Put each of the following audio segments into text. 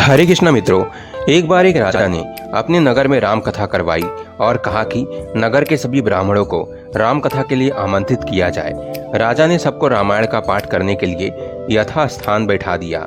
हरे कृष्णा मित्रों, एक बार एक राजा ने अपने नगर में राम कथा करवाई और कहा कि नगर के सभी ब्राह्मणों को राम कथा के लिए आमंत्रित किया जाए। राजा ने सबको रामायण का पाठ करने के लिए यथास्थान बैठा दिया।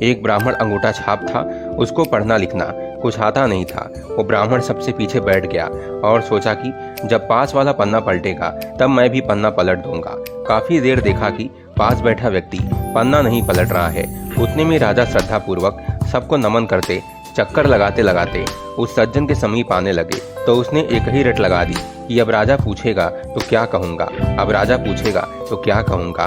एक ब्राह्मण अंगूठा छाप था, उसको पढ़ना लिखना कुछ आता नहीं था। वो ब्राह्मण सबसे पीछे बैठ गया और सोचा कि जब पास वाला पन्ना पलटेगा तब मैं भी पन्ना पलट दूंगा। काफी देर देखा कि पास बैठा व्यक्ति पन्ना नहीं पलट रहा है। उतने में राजा श्रद्धा पूर्वक सबको नमन करते चक्कर लगाते लगाते उस सज्जन के समीप आने लगे तो उसने एक ही रट लगा दी कि अब राजा पूछेगा तो क्या कहूँगा, अब राजा पूछेगा तो क्या कहूँगा।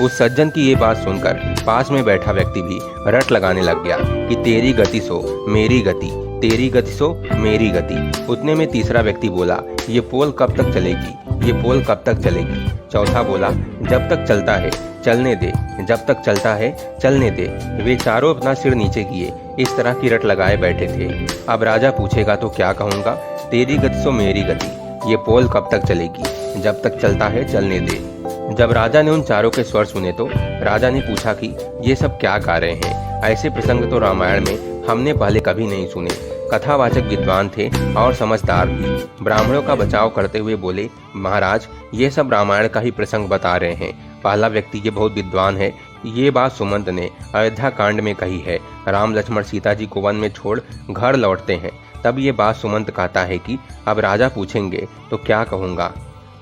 उस सज्जन की ये बात सुनकर पास में बैठा व्यक्ति भी रट लगाने लग गया कि तेरी गति सो मेरी गति, तेरी गति सो मेरी गति। उतने में तीसरा व्यक्ति बोला, ये पोल कब तक चलेगी, ये पोल कब तक चलेगी। चौथा बोला, जब तक चलता है चलने दे, जब तक चलता है चलने दे। वे चारों अपना सिर नीचे किए इस तरह की रट लगाए बैठे थे। अब राजा पूछेगा तो क्या कहूँगा, तेरी गति सो मेरी गति, ये पोल कब तक चलेगी, जब तक चलता है चलने दे। जब राजा ने उन चारों के स्वर सुने तो राजा ने पूछा कि ये सब क्या गा रहे हैं। ऐसे प्रसंग तो रामायण में हमने पहले कभी नहीं सुने। कथावाचक विद्वान थे और समझदार भी। ब्राह्मणों का बचाव करते हुए बोले, महाराज ये सब रामायण का ही प्रसंग बता रहे हैं। पहला व्यक्ति ये बहुत विद्वान है। ये बात सुमंत ने अयोध्या कांड में कही है। राम लक्ष्मण सीता जी को वन में छोड़ घर लौटते हैं, तब ये बात सुमंत कहता है कि अब राजा पूछेंगे तो क्या कहूँगा,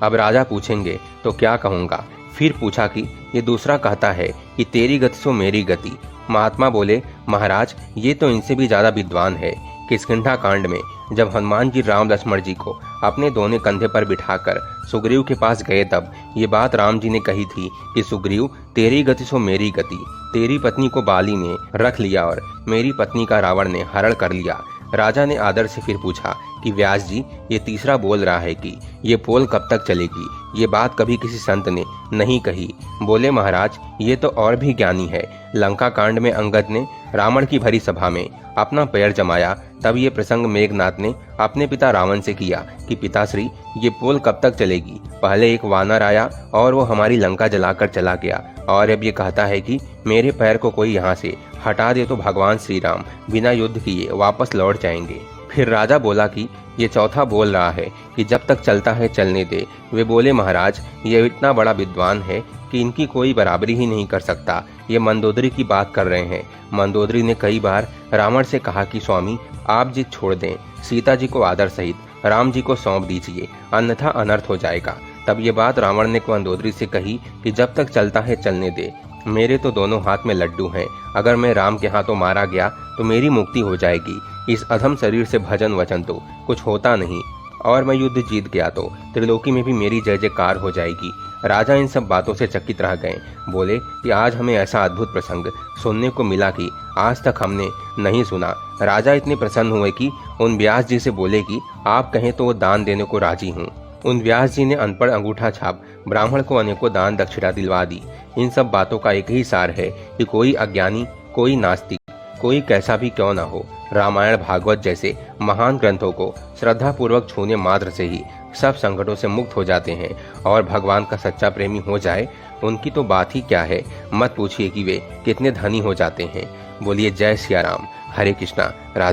अब राजा पूछेंगे तो क्या कहूँगा। फिर पूछा कि ये दूसरा कहता है कि तेरी गति सो मेरी गति। महात्मा बोले, महाराज ये तो इनसे भी ज्यादा विद्वान है। किष्किंधा कांड में जब हनुमान जी राम लक्ष्मण जी को अपने दोनों कंधे पर बिठाकर सुग्रीव के पास गए तब ये बात राम जी ने कही थी कि सुग्रीव तेरी गति सो मेरी गति। तेरी पत्नी को बाली ने रख लिया और मेरी पत्नी का रावण ने हरण कर लिया। राजा ने आदर से फिर पूछा कि व्यास जी ये तीसरा बोल रहा है कि ये पोल कब तक चलेगी। ये बात कभी किसी संत ने नहीं कही। बोले, महाराज ये तो और भी ज्ञानी है। लंका कांड में अंगद ने रावण की भरी सभा में अपना पैर जमाया, तब ये प्रसंग मेघनाथ ने अपने पिता रावण से किया कि पिताश्री ये पोल कब तक चलेगी। पहले एक वानर आया और वो हमारी लंका जलाकर चला गया और अब ये कहता है कि मेरे पैर को कोई यहाँ से हटा दे तो भगवान श्री राम बिना युद्ध किए वापस लौट जाएंगे। फिर राजा बोला कि ये चौथा बोल रहा है कि जब तक चलता है चलने दे। वे बोले, महाराज ये इतना बड़ा विद्वान है कि इनकी कोई बराबरी ही नहीं कर सकता। ये मंदोदरी की बात कर रहे हैं। मंदोदरी ने कई बार रावण से कहा कि स्वामी आप जिद छोड़ दें, सीता जी को आदर सहित राम जी को सौंप दीजिए, अन्यथा अनर्थ हो जाएगा। तब ये बात रावण ने मंदोदरी से कही कि जब तक चलता है चलने दे। मेरे तो दोनों हाथ में लड्डू हैं, अगर मैं राम के हाथों मारा गया तो मेरी मुक्ति हो जाएगी। इस अधम शरीर से भजन वचन तो कुछ होता नहीं और मैं युद्ध जीत गया तो त्रिलोकी में भी मेरी जय जयकार हो जाएगी। राजा इन सब बातों से चकित रह गए। बोले कि आज हमें ऐसा अद्भुत प्रसंग सुनने को मिला कि आज तक हमने नहीं सुना। राजा इतने प्रसन्न हुए कि उन व्यास जी से बोले कि आप कहें तो वो दान देने को राजी हूँ। उन व्यास जी ने अनपढ़ अंगूठा छाप ब्राह्मण को अनेकों दान दक्षिणा दिलवा दी। इन सब बातों का एक ही सार है कि कोई अज्ञानी, कोई नास्तिक, कोई कैसा भी क्यों ना हो, रामायण भागवत जैसे महान ग्रंथों को श्रद्धा पूर्वक छूने मात्र से ही सब संकटों से मुक्त हो जाते हैं और भगवान का सच्चा प्रेमी हो जाए उनकी तो बात ही क्या है। मत पूछिए कि वे कितने धनी हो जाते हैं। बोलिए जय सिया राम। हरे कृष्णा। राधे